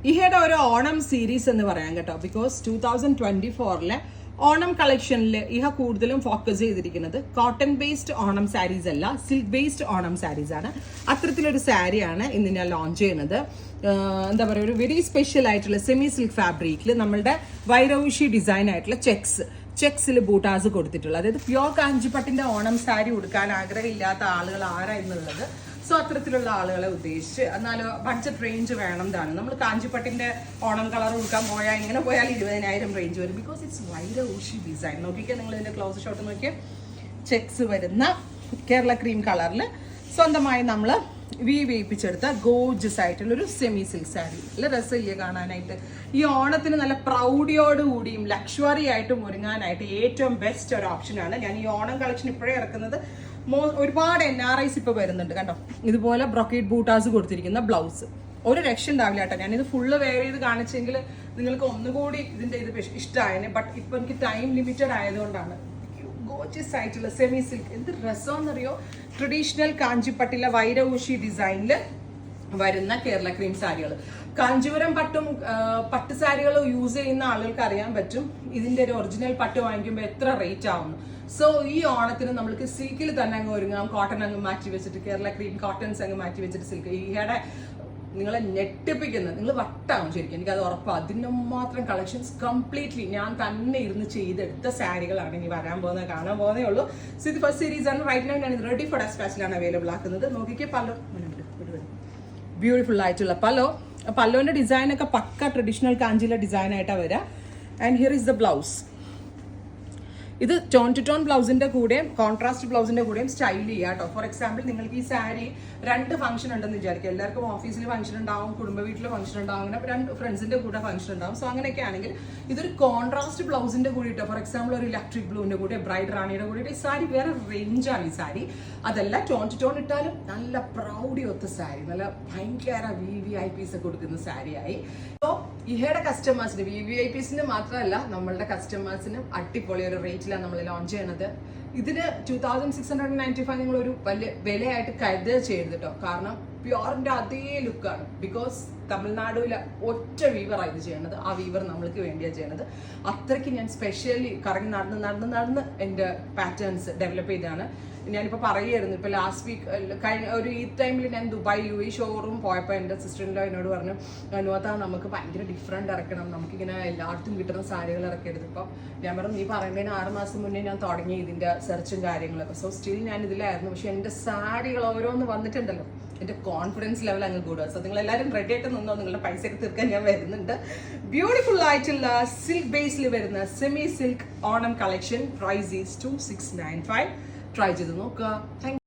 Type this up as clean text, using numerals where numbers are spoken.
ഇഹയുടെ ഒരു ഓണം സീരീസ് എന്ന് പറയാം കേട്ടോ. ബിക്കോസ് 2024 ഓണം കളക്ഷനിൽ ഇഹ കൂടുതലും ഫോക്കസ് ചെയ്തിരിക്കുന്നത് കോട്ടൺ ബേസ്ഡ് ഓണം സാരീസ് അല്ല, സിൽക്ക് ബേസ്ഡ് ഓണം സാരീസ് ആണ്. അത്തരത്തിലൊരു സാരിയാണ് ഇന്ന് ഞാൻ ലോഞ്ച് ചെയ്യുന്നത്. എന്താ പറയുക, ഒരു വെരി സ്പെഷ്യൽ ആയിട്ടുള്ള സെമി സിൽക്ക് ഫാബ്രിക്കിൽ നമ്മളുടെ വൈരൗഷി ഡിസൈൻ ആയിട്ടുള്ള ചെക്സിൽ ബൂട്ടാസ് കൊടുത്തിട്ടുള്ള, അതായത് പ്യോർ കാഞ്ചിപ്പട്ടിന്റെ ഓണം സാരി ഉടുക്കാൻ ആഗ്രഹമില്ലാത്ത ആളുകൾ ആരായിരുന്നുള്ളത്. സോ അത്തരത്തിലുള്ള ആളുകളെ ഉദ്ദേശിച്ച്, എന്നാലും ബഡ്ജറ്റ് റേഞ്ച് വേണം എന്നാണ്. നമ്മൾ കാഞ്ചിപ്പട്ടിന്റെ ഓണം കളർ കൊടുക്കാൻ പോയാൽ ഇങ്ങനെ പോയാൽ 20,000 റേഞ്ച് വരും. ബിക്കോസ് ഇറ്റ്സ് വൈരൗഷി ഡിസൈൻ. നോക്കിക്കാൻ നിങ്ങൾ ഇതിന്റെ ക്ലോസ് ഷോട്ട് നോക്കിയാൽ ചെക്സ് വരുന്ന കേരള ക്രീം കളറിൽ സ്വന്തമായി നമ്മൾ വേയിപ്പിച്ചെടുത്ത ഗോർജസ് ആയിട്ടുള്ളൊരു സെമി സിൽക്ക് സാരി. നല്ല രസമില്ല കാണാനായിട്ട്. ഈ ഓണത്തിന് നല്ല പ്രൗഡിയോടുകൂടിയും ലക്ഷറി ആയിട്ടും ഒരുങ്ങാനായിട്ട് ഏറ്റവും ബെസ്റ്റ് ഒരു ഓപ്ഷനാണ്. ഞാൻ ഈ ഓണം കളക്ഷൻ ഇപ്പോഴേ ഇറക്കുന്നത്. ഒരുപാട് NRIs ഇപ്പോൾ വരുന്നുണ്ട് കണ്ടോ. ഇതുപോലെ ബ്രൊക്കേഡ് ബൂട്ടാസ് കൊടുത്തിരിക്കുന്ന ബ്ലൗസ് ഒരു രക്ഷ ഉണ്ടാവില്ല കേട്ടോ. ഞാനിത് ഫുള്ള് വെയർ ചെയ്ത് കാണിച്ചെങ്കിൽ നിങ്ങൾക്ക് ഒന്നുകൂടി ഇതിൻ്റെ ഇത് ഇഷ്ടമായേനെ. ബട്ട് ഇപ്പം എനിക്ക് ടൈം ലിമിറ്റഡ് ആയതുകൊണ്ടാണ്. ഗോർജിയസ് ആയിട്ടുള്ള സെമി സിൽക്ക് എന്ത് രസമെന്നറിയോ. ട്രഡീഷണൽ കാഞ്ചിപ്പട്ടിലെ വൈരൗഷി ഡിസൈനിൽ വരുന്ന കേരള ക്രീം സാരികൾ. കാഞ്ചീപുരം പട്ട് സാരികൾ യൂസ് ചെയ്യുന്ന ആളുകൾക്ക് അറിയാൻ പറ്റും ഇതിന്റെ ഒരു ഒറിജിനൽ പട്ട് വാങ്ങിക്കുമ്പോൾ എത്ര റേറ്റ് ആവുന്നു. സോ ഈ ഓണത്തിന് നമ്മൾക്ക് സിൽക്കിൽ തന്നെ അങ്ങ് ഒരുങ്ങാം. കോട്ടൺ അങ്ങ് മാറ്റി വെച്ചിട്ട്, കേരള ക്രീം കോട്ടൺസ് അങ്ങ് മാറ്റി വെച്ചിട്ട് സിൽക്ക്. ഈയുടെ നിങ്ങളെ ഞെട്ടിപ്പിക്കുന്നത്, നിങ്ങൾ വട്ടാവും ശരിക്കും, എനിക്കത് ഉറപ്പാണ്. അതിന് മാത്രം കളക്ഷൻസ് കംപ്ലീറ്റ്ലി ഞാൻ തന്നെ ഇരുന്ന് ചെയ്തെടുത്ത സാരികളാണ് ഇനി വരാൻ പോകുന്നത്, കാണാൻ പോകുന്നേ ഉള്ളൂ. സോ ഇത് ഫസ്റ്റ് സീരീസ് ആണ്. റൈറ്റ് നൗ ഞാൻ റെഡി ഫോർ ഡെസ്പാച്ചിലാണ് അവൈലബിൾ ആക്കുന്നത്. നോക്കിക്കേ, പല്ലോ ബ്യൂട്ടിഫുൾ ആയിട്ടുള്ള പല്ലോന്റെ ഡിസൈൻ ഒക്കെ പക്ക ട്രഡീഷണൽ കാഞ്ചിയിലെ ഡിസൈൻ ആയിട്ടാണ് വരിക. And here is the blouse. ഇത് ടോൺ ടു ടോൺ ബ്ലൗസിന്റെ കൂടെയും കോൺട്രാസ്റ്റ് ബ്ലൗസിന്റെ കൂടെയും സ്റ്റൈൽ ചെയ്യാം കേട്ടോ. ഫോർ എക്സാമ്പിൾ, നിങ്ങൾക്ക് ഈ സാരി 2 ഫംഗ്ഷൻ ഉണ്ടെന്ന് വിചാരിക്കുക. എല്ലാവർക്കും ഓഫീസിൽ ഫംഗ്ഷൻ ഉണ്ടാവും, കുടുംബ വീട്ടിൽ ഫംഗ്ഷൻ ഉണ്ടാവും, അങ്ങനെ 2 ഫ്രണ്ട്സിന്റെ കൂടെ ഫംഗ്ഷൻ ഉണ്ടാവും. സോ അങ്ങനെയൊക്കെ ആണെങ്കിൽ ഇതൊരു കോൺട്രാസ്റ്റ് ബ്ലൗസിന്റെ കൂടെ ഇട്ടോ. ഫോർ എക്സാമ്പിൾ, ഒരു ഇലക്ട്രിക് ബ്ലൂവിന്റെ കൂടെ, ബ്രൈഡ് റാണിയുടെ കൂടെ ഈ സാരി വേറെ റേഞ്ചാണ് ഈ സാരി. അതല്ല, ടോൺ ടു ടോൺ ഇട്ടാലും നല്ല പ്രൗഡി ഒത്ത സാരി, നല്ല ഭയങ്കര VVIPs ഒക്കെ കൊടുക്കുന്ന സാരിയായി. സോ ഇഹയുടെ കസ്റ്റമേഴ്സിന്, VVIPസിന് മാത്രമല്ല നമ്മളുടെ കസ്റ്റമേഴ്സിനും അടിപൊളി ഒരു റേറ്റിലാണ് നമ്മൾ ലോഞ്ച് ചെയ്യണത്. ഇതിന് 2695 നിങ്ങൾ ഒരു വലിയ വിലയായിട്ട് കരുതുക ചെയ്യരുത് കേട്ടോ. കാരണം പ്യോറിന്റെ അതേ ലുക്കാണ്. ബിക്കോസ് തമിഴ്നാടുവിലെ ഒറ്റ വീവറാണ് ഇത് ചെയ്യണത്. ആ വീവർ നമ്മൾക്ക് വേണ്ടിയാണ് ചെയ്യണത്. അത്രയ്ക്ക് ഞാൻ സ്പെഷ്യലി കറങ്ങി നടന്ന് എൻ്റെ പാറ്റേൺസ് ഡെവലപ്പ് ചെയ്താണ്. ഞാനിപ്പോൾ പറയുമായിരുന്നു, ഇപ്പോൾ ലാസ്റ്റ് വീക്ക് കഴിഞ്ഞ ഒരു ഈ ടൈമിൽ ഞാൻ ദുബായ് UAE ഷോറൂം പോയപ്പോൾ എൻ്റെ സിസ്റ്ററിൻ്റെ എന്നോട് പറഞ്ഞു, അനുവത്താ നമുക്ക് ഭയങ്കര ഡിഫറെൻ്റ് ഇറക്കണം, നമുക്കിങ്ങനെ എല്ലായിടത്തും കിട്ടുന്ന സാരികൾ ഇറക്കരുത്. ഇപ്പം ഞാൻ പറഞ്ഞു, നീ പറയുന്നതിന് 6 മാസം മുന്നേ ഞാൻ തുടങ്ങി ഇതിൻ്റെ സെർച്ചും കാര്യങ്ങളൊക്കെ. സോ സ്റ്റിൽ ഞാൻ ഇതിലായിരുന്നു. പക്ഷെ എൻ്റെ സാരികൾ ഓരോന്ന് വന്നിട്ടുണ്ടല്ലോ, എൻ്റെ കോൺഫിഡൻസ് ലെവൽ അങ്ങ് കൂടുക. സോ നിങ്ങൾ എല്ലാവരും റെഡി ആയിട്ട് നിന്നോ, നിങ്ങളുടെ പൈസയൊക്കെ തീർക്കാൻ ഞാൻ വരുന്നുണ്ട്. ബ്യൂട്ടിഫുൾ ആയിട്ടുള്ള സിൽക്ക് ബേസിൽ വരുന്ന semi silk Onam collection. Price is 2695. Try ചെയ്ത് നോക്കുക.